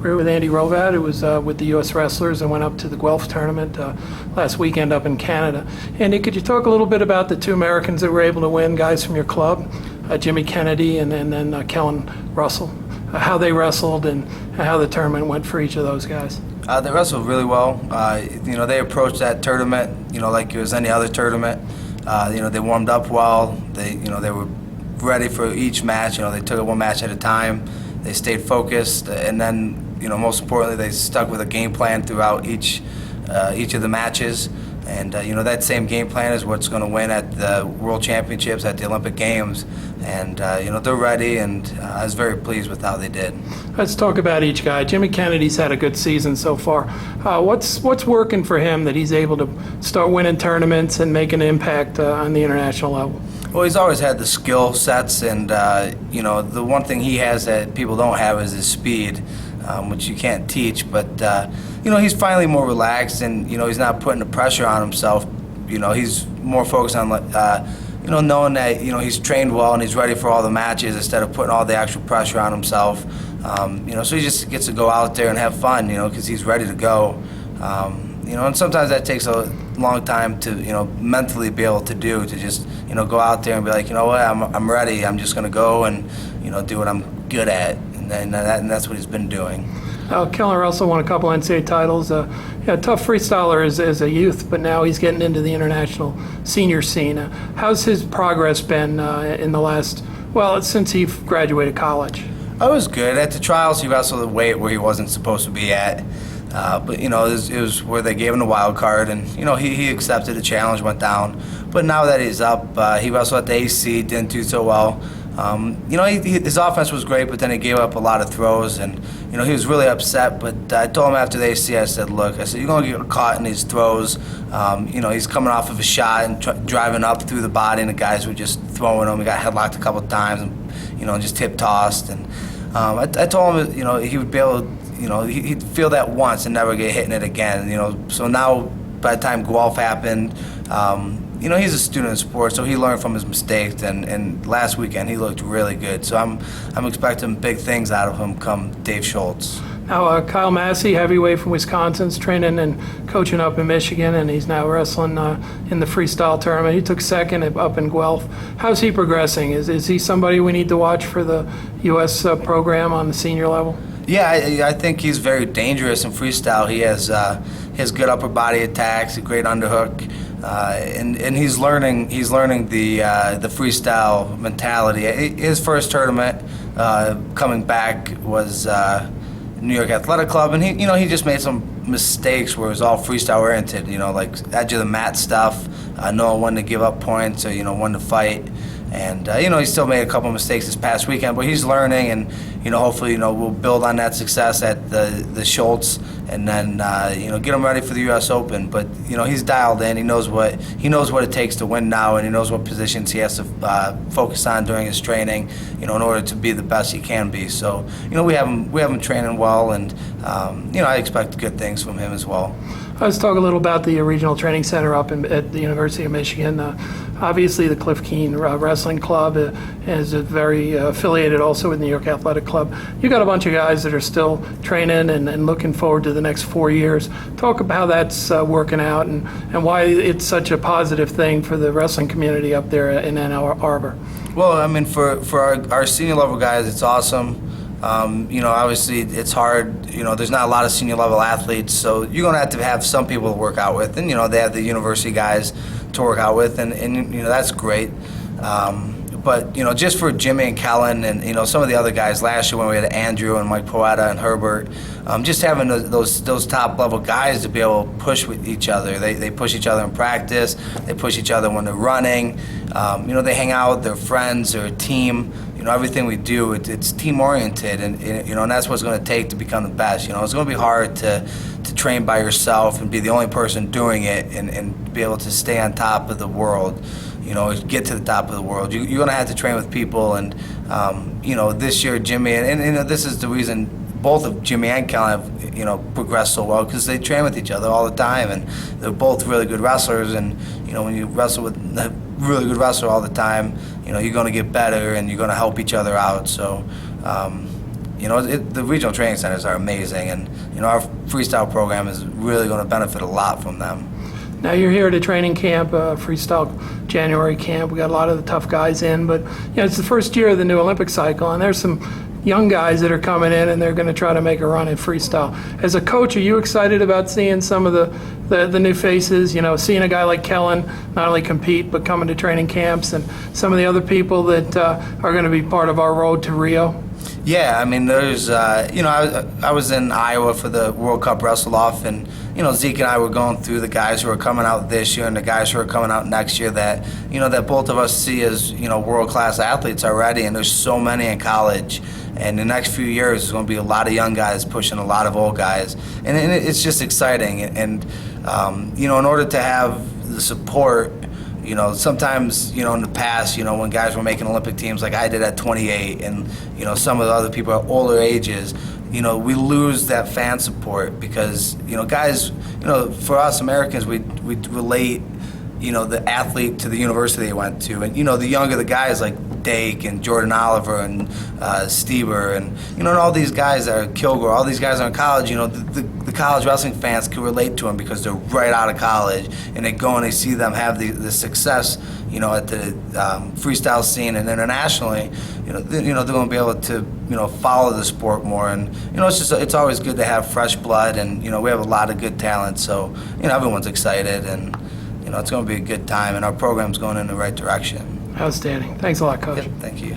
We're with Andy Hrovat, who was with the U.S. wrestlers and went up to the Guelph tournament last weekend up in Canada. Andy, could you talk a little bit about the two Americans that were able to win, guys from your club, Jimmy Kennedy and then Kellen Russell, how they wrestled and how the tournament went for each of those guys? They wrestled really well. They approached that tournament, like it was any other tournament. They warmed up well. They were ready for each match. They took it one match at a time. They stayed focused, and then, most importantly, they stuck with a game plan throughout each of the matches. And that same game plan is what's going to win at the World Championships, at the Olympic Games. And they're ready, and I was very pleased with how they did. Let's talk about each guy. Jimmy Kennedy's had a good season so far. What's working for him that he's able to start winning tournaments and make an impact on the international level? Well, he's always had the skill sets, and the one thing he has that people don't have is his speed, which you can't teach. But he's finally more relaxed, and he's not putting the pressure on himself. He's more focused on knowing that he's trained well and he's ready for all the matches instead of putting all the actual pressure on himself. So he just gets to go out there and have fun, because he's ready to go. And sometimes that takes a long time to, mentally be able to do, to just, go out there and be like, what, I'm ready. I'm just going to go and, do what I'm good at. And that's what he's been doing. Kellen Russell won a couple NCAA titles. Tough freestyler as a youth, but now he's getting into the international senior scene. How's his progress been in the last, since he graduated college? It was good. At the trials, he wrestled a weight where he wasn't supposed to be at. But it was where they gave him the wild card, and he accepted the challenge, went down. But now that he's up, he wrestled at the AC, didn't do so well. His offense was great, but then he gave up a lot of throws, and he was really upset. But I told him after the AC, I said, look, you're going to get caught in these throws. He's coming off of a shot and driving up through the body, and the guys were just throwing him. He got headlocked a couple of times, and just hip tossed. And I told him, he would be able to, he'd feel that once and never get hit in it again. So now, by the time Guelph happened, he's a student of sport, so he learned from his mistakes. And last weekend he looked really good. So I'm expecting big things out of him come Dave Schultz. Now Kyle Massey, heavyweight from Wisconsin, is training and coaching up in Michigan, and he's now wrestling in the freestyle tournament. He took second up in Guelph. How's he progressing? Is he somebody we need to watch for the U.S. Program on the senior level? Yeah, I think he's very dangerous in freestyle. He has good upper body attacks, a great underhook, and he's learning the freestyle mentality. His first tournament coming back was New York Athletic Club, and he just made some mistakes where it was all freestyle oriented. Like edge of the mat stuff, knowing when to give up points or when to fight. And he still made a couple of mistakes this past weekend, but he's learning, and hopefully we'll build on that success at the Schultz, and then get him ready for the U.S. Open. But he's dialed in. He knows what it takes to win now, and he knows what positions he has to focus on during his training, in order to be the best he can be. So we have him training well, and I expect good things from him as well. Let's talk a little about the regional training center up at the University of Michigan. Obviously, the Cliff Keen Wrestling Club is very affiliated also with New York Athletic Club. You got a bunch of guys that are still training and looking forward to the next 4 years. Talk about how that's working out and why it's such a positive thing for the wrestling community up there in Ann Arbor. Well, for our senior level guys, it's awesome. Obviously it's hard. There's not a lot of senior level athletes, so you're going to have some people to work out with, and they have the university guys to work out with, and that's great. But just for Jimmy and Kellen and some of the other guys last year when we had Andrew and Mike Poeta and Herbert, just having those top level guys to be able to push with each other. They push each other in practice. They push each other when they're running. They hang out with their friends or a team. Everything we do, it's team oriented, and and that's what it's going to take to become the best. It's going to be hard to train by yourself and be the only person doing it and be able to stay on top of the world. Get to the top of the world. You're going to have to train with people, and this year Jimmy and this is the reason both of Jimmy and Kellen have progressed so well, because they train with each other all the time, and they're both really good wrestlers. And when you wrestle with a really good wrestler all the time, you're going to get better and you're going to help each other out. So you know, the regional training centers are amazing, and you know, our freestyle program is really going to benefit a lot from them. Now you're here at a training camp, freestyle January camp. We got a lot of the tough guys in, but you know, it's the first year of the new Olympic cycle, and there's some young guys that are coming in, and they're going to try to make a run at freestyle. As a coach, are you excited about seeing some of the new faces? You know, seeing a guy like Kellen not only compete but coming to training camps, and some of the other people that are going to be part of our road to Rio. Yeah, I mean, there's, you know, I was in Iowa for the World Cup Wrestle-Off, and, you know, Zeke and I were going through the guys who are coming out this year and the guys who are coming out next year that, you know, that both of us see as, you know, world-class athletes already, and there's so many in college. And the next few years, there's going to be a lot of young guys pushing a lot of old guys. And it's just exciting. And, you know, in order to have the support, you know, sometimes, you know, in the past, you know, when guys were making Olympic teams like I did at 28 and, you know, some of the other people at older ages, you know, we lose that fan support because, you know, guys, you know, for us Americans, we relate, you know, the athlete to the university they went to. And, you know, the younger the guys like Dake and Jordan Oliver and Stieber and, you know, and all these guys that are Kilgore, all these guys are in college, you know, the college wrestling fans can relate to them because they're right out of college and they go and they see them have the success, you know, at the freestyle scene and internationally, you know, they're going to be able to, you know, follow the sport more. And, you know, it's always good to have fresh blood, and, you know, we have a lot of good talent, so, you know, everyone's excited, and, you know, it's going to be a good time, and our program's going in the right direction. Outstanding. Thanks a lot, Coach. Yep, thank you.